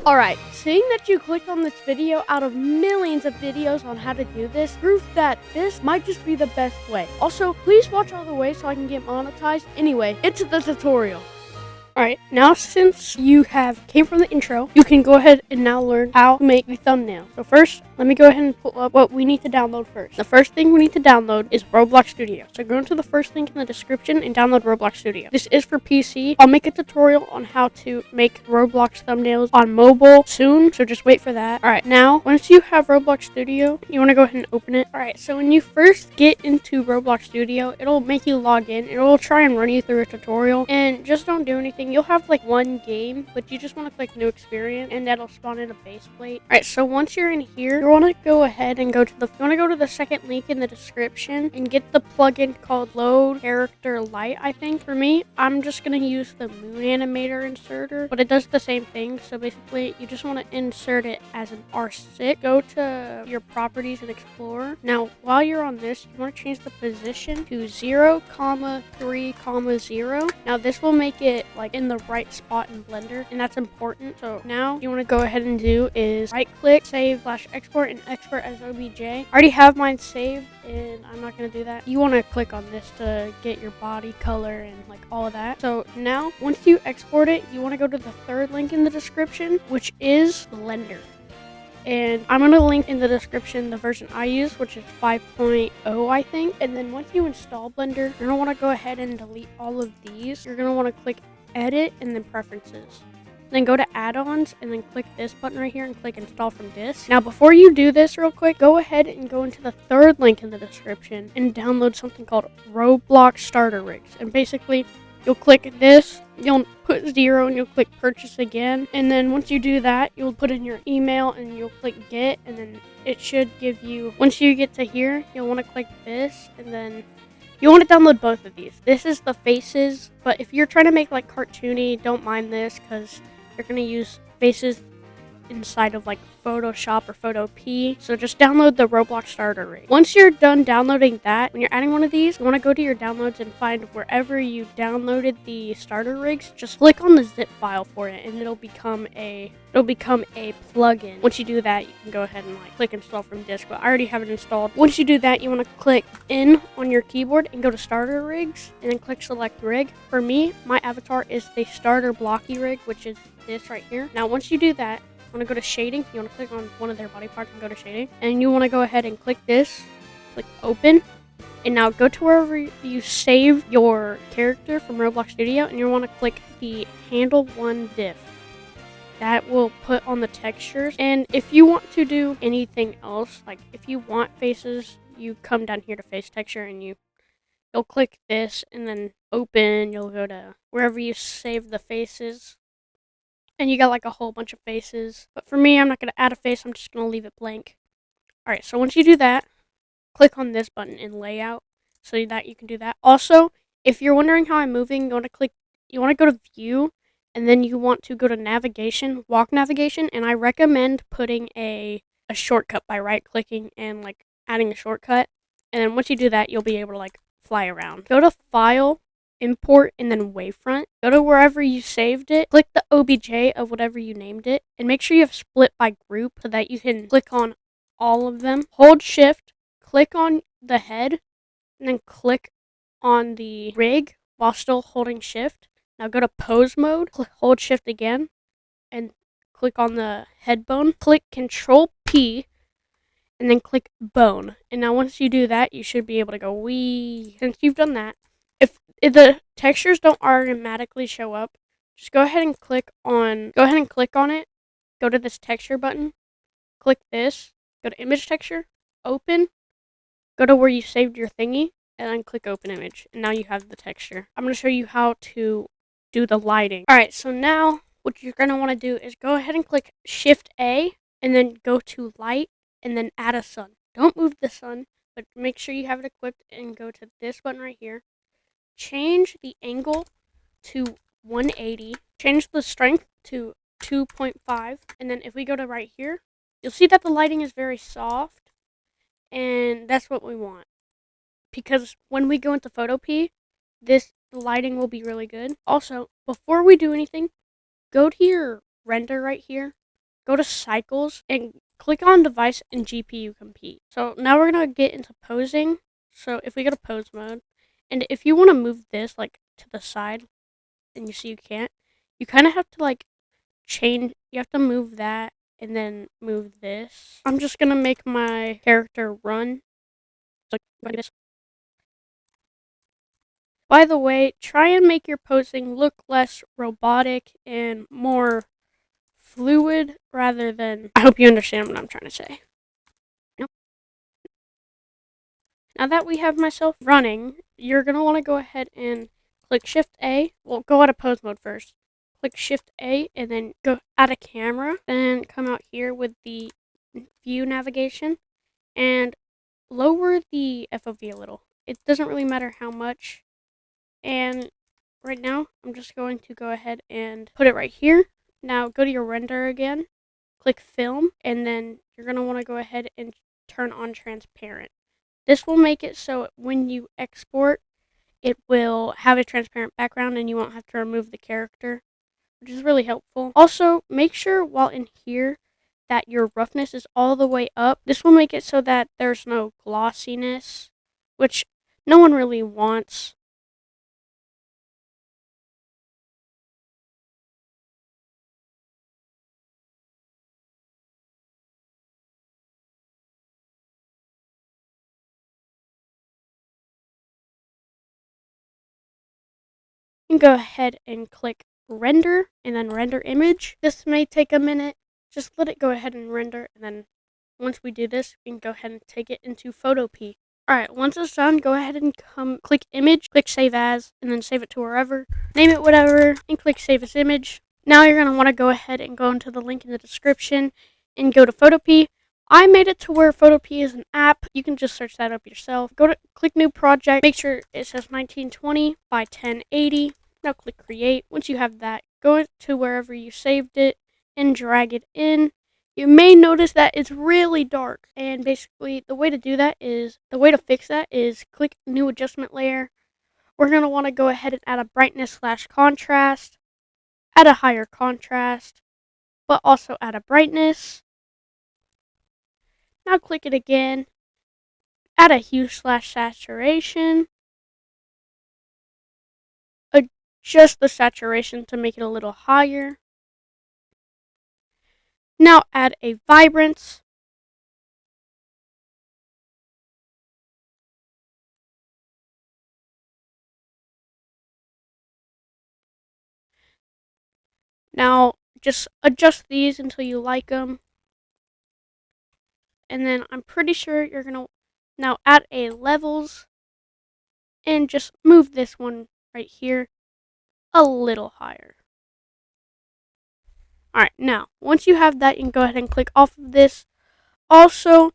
Alright, seeing that you clicked on this video out of millions of videos on how to do this, proof that this might just be the best way. Also, please watch all the way so I can get monetized. Anyway, into the tutorial. Alright, now since you came from the intro, you can go ahead and now learn how to make the thumbnail. So first, let me go ahead and pull up what we need to download first. The first thing we need to download is Roblox Studio. So go into the first link in the description and download Roblox Studio. This is for PC. I'll make a tutorial on how to make Roblox thumbnails on mobile soon, so just wait for that. Alright, now, once you have Roblox Studio, you want to go ahead and open it. Alright, so when you first get into Roblox Studio, it'll make you log in. It'll try and run you through a tutorial, and just don't do anything. You'll have like one game, but you just want to click new experience and that'll spawn in a base plate. Alright, so once you're in here, you want to go ahead and go to the second link in the description and get the plugin called Load Character Light. I think for me, I'm just going to use the Moon Animator inserter, but it does the same thing. So basically, you just want to insert it as an R6. Go to your properties and explore. Now, while you're on this, you want to change the position to 0, 3, 0. Now, this will make it like in the right spot in Blender, and that's important. So now you want to go ahead and do is right click, save / export, and export as OBJ. I already have mine saved and I'm not going to do that. You want to click on this to get your body color and like all of that. So now once you export it, you want to go to the third link in the description, which is Blender. And I'm going to link in the description the version I use, which is 5.0, I think. And then once you install Blender, you're going to want to go ahead and delete all of these. You're going to want to click edit and then preferences. Then go to add-ons and then click this button right here and click install from disk. Now before you do this real quick, go ahead and go into the third link in the description and download something called Roblox Starter Rigs. And basically you'll click this, you'll put 0 and you'll click purchase again. And then once you do that, you'll put in your email and you'll click get, and then it should give you, once you get to here, you'll want to click this, and then you want to download both of these. This is the faces, but if you're trying to make like cartoony, don't mind this because you're going to use faces inside of like Photoshop or Photo P. So just download the Roblox Starter Rig. Once you're done downloading that, when you're adding one of these, you want to go to your downloads and find wherever you downloaded the starter rigs. Just click on the zip file for it and it'll become a plugin. Once you do that, you can go ahead and like click install from disk, but I already have it installed. Once you do that, you want to click in on your keyboard and go to starter rigs and then click select rig. For me, my avatar is the starter blocky rig, which is this right here. Now once you do that, you want to go to shading. You want to click on one of their body parts and go to shading, and you want to go ahead and click this, click open, and now go to wherever you save your character from Roblox Studio, and you want to click the handle 1 diff. That will put on the textures. And if you want to do anything else, like if you want faces, you come down here to face texture and you'll click this and then open. You'll go to wherever you save the faces, and you got like a whole bunch of faces. But for me, I'm not going to add a face. I'm just going to leave it blank. Alright, so once you do that, click on this button in layout so that you can do that. Also, if you're wondering how I'm moving, you want to go to view, and then you want to go to navigation, walk navigation, and I recommend putting a shortcut by right clicking and like adding a shortcut. And then once you do that, you'll be able to like fly around. Go to file, import, and then wavefront. Go to wherever you saved it, click the OBJ of whatever you named it, and make sure you have split by group so that you can click on all of them. Hold shift, click on the head, and then click on the rig while still holding shift. Now go to pose mode, hold shift again, and click on the head bone. Click Control P, and then click bone. And now once you do that, you should be able to go wee. Since you've done that, if the textures don't automatically show up, just go ahead and click on it. Go to this texture button, click this, go to image texture, open, go to where you saved your thingy, and then click open image. And now you have the texture. I'm going to show you how to do the lighting. Alright, so now what you're going to want to do is go ahead and click Shift A, and then go to light, and then add a sun. Don't move the sun, but make sure you have it equipped and go to this button right here. Change the angle to 180. Change the strength to 2.5. And then if we go to right here, you'll see that the lighting is very soft. And that's what we want. Because when we go into Photo P, the lighting will be really good. Also, before we do anything, go to your render right here go to cycles and click on device and GPU compete. So now we're gonna get into posing. So if we go to pose mode, and if you want to move this like to the side, and you see you can't, you kind of have to like change. You have to move that and then move this. I'm just gonna make my character run. So like this. By the way, try and make your posing look less robotic and more fluid rather than. I hope you understand what I'm trying to say. Nope. Now that we have myself running, you're going to want to go ahead and click Shift A. Well, go out of pose mode first. Click Shift A and then go add a camera. Then come out here with the view navigation and lower the FOV a little. It doesn't really matter how much. And right now, I'm just going to go ahead and put it right here. Now go to your render again, click film, and then you're going to want to go ahead and turn on transparent. This will make it so when you export, it will have a transparent background and you won't have to remove the character, which is really helpful. Also, make sure while in here that your roughness is all the way up. This will make it so that there's no glossiness, which no one really wants. You can go ahead and click render and then render image. This may take a minute. Just let it go ahead and render, and then once we do this, we can go ahead and take it into Photopea. Alright, once it's done, go ahead and click image, click save as, and then save it to wherever. Name it whatever, and click save as image. Now you're going to want to go ahead and go into the link in the description and go to Photopea. I made it to where Photopea is an app. You can just search that up yourself. Click new project. Make sure it says 1920 by 1080. Now click create. Once you have that, go to wherever you saved it and drag it in. You may notice that it's really dark, and basically the way to fix that is click new adjustment layer. We're going to want to go ahead and add a brightness / contrast, add a higher contrast, but also add a brightness. Now click it again, add a hue / saturation, adjust the saturation to make it a little higher. Now add a vibrance. Now just adjust these until you like them. And then I'm pretty sure you're going to now add a levels and just move this one right here a little higher. Alright, now once you have that, you can go ahead and click off of this. Also,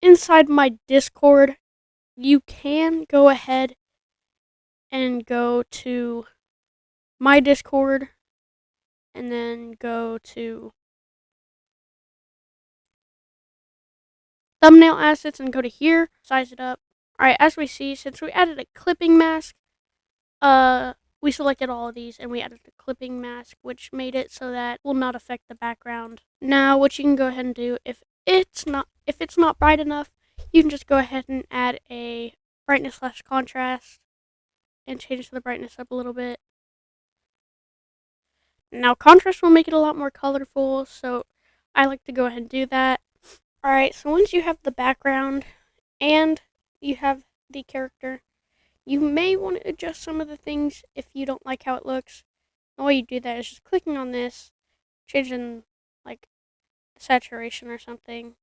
inside my Discord, you can go ahead and go to my Discord and then go to thumbnail assets and go to here, size it up. Alright, as we see, since we added a clipping mask, we selected all of these and we added a clipping mask, which made it so that it will not affect the background. Now, what you can go ahead and do, if it's not bright enough, you can just go ahead and add a brightness / contrast and change the brightness up a little bit. Now, contrast will make it a lot more colorful, so I like to go ahead and do that. Alright, so once you have the background and you have the character, you may want to adjust some of the things if you don't like how it looks. The way you do that is just clicking on this, changing like the saturation or something,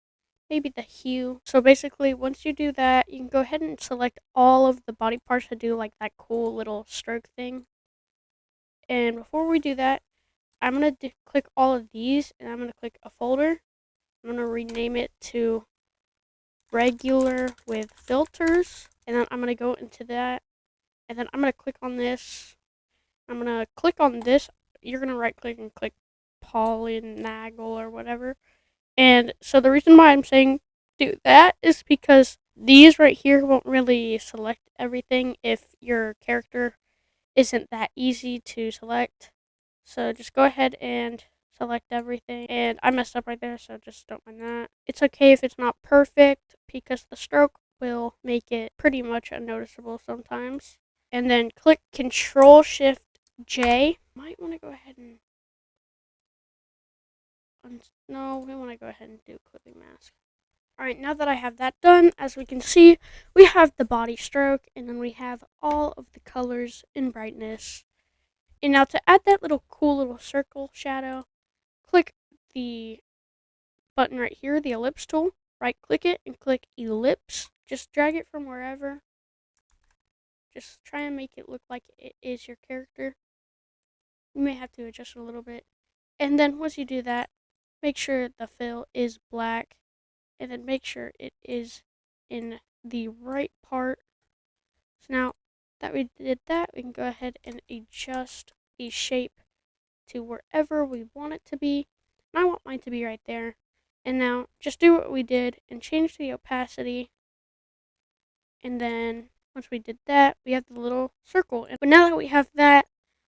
maybe the hue. So basically, once you do that, you can go ahead and select all of the body parts to do like that cool little stroke thing. And before we do that, I'm going to click all of these, and I'm going to click a folder. I'm going to rename it to regular with filters, and then I'm going to go into that, and then I'm going to click on this. I'm going to click on this. You're going to right click and click polynaggle or whatever. And so the reason why I'm saying do that is because these right here won't really select everything if your character isn't that easy to select. So just go ahead and select everything. And I messed up right there, so just don't mind that. It's okay if it's not perfect because the stroke will make it pretty much unnoticeable sometimes. And then click Control Shift J. Might want to go ahead and no, we want to go ahead and do clipping mask. Alright, now that I have that done, as we can see, we have the body stroke, and then we have all of the colors in brightness. And now to add that little cool little circle shadow, click the button right here, the ellipse tool. Right click it and click ellipse. Just drag it from wherever. Just try and make it look like it is your character. You may have to adjust it a little bit. And then once you do that, make sure the fill is black. And then make sure it is in the right part. So now that we did that, we can go ahead and adjust the shape to wherever we want it to be. And I want mine to be right there. And now just do what we did and change the opacity. And then once we did that, we have the little circle. But now that we have that,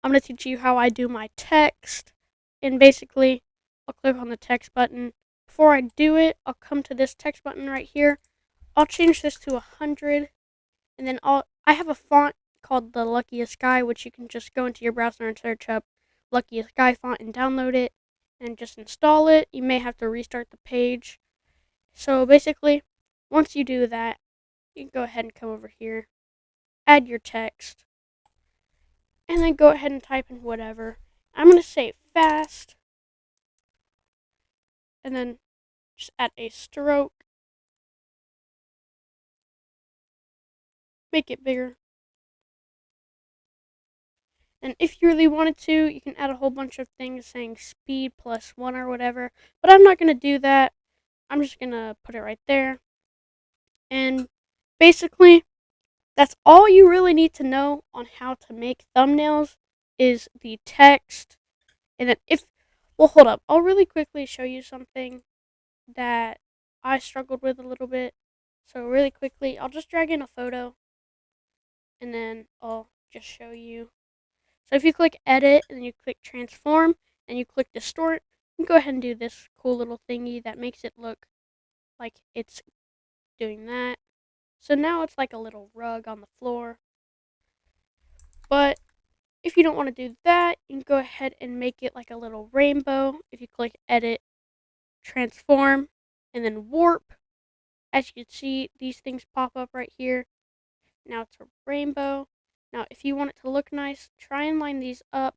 I'm going to teach you how I do my text. And basically, I'll click on the text button. Before I do it, I'll come to this text button right here. I'll change this to 100. And then I have a font called the Luckiest Guy, which you can just go into your browser and search up Luckiest Guy font and download it and just install it. You may have to restart the page. So basically, once you do that, you can go ahead and come over here, add your text, and then go ahead and type in whatever. I'm going to say fast, and then just add a stroke, make it bigger. And if you really wanted to, you can add a whole bunch of things saying speed +1 or whatever, but I'm not going to do that. I'm just going to put it right there. And basically, that's all you really need to know on how to make thumbnails is the text. And then well, hold up. I'll really quickly show you something that I struggled with a little bit. So really quickly, I'll just drag in a photo and then I'll just show you. So if you click edit and then you click transform and you click distort, you can go ahead and do this cool little thingy that makes it look like it's doing that. So now it's like a little rug on the floor. But if you don't want to do that, you can go ahead and make it like a little rainbow. If you click edit, transform, and then warp, as you can see, these things pop up right here. Now it's a rainbow. Now if you want it to look nice, try and line these up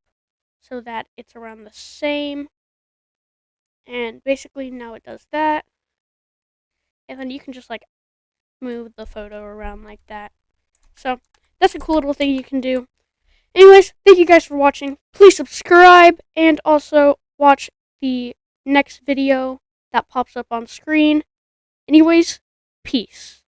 so that it's around the same. And basically now it does that. And then you can just like move the photo around like that. So that's a cool little thing you can do. Anyways, thank you guys for watching. Please subscribe and also watch the next video that pops up on screen. Anyways, peace.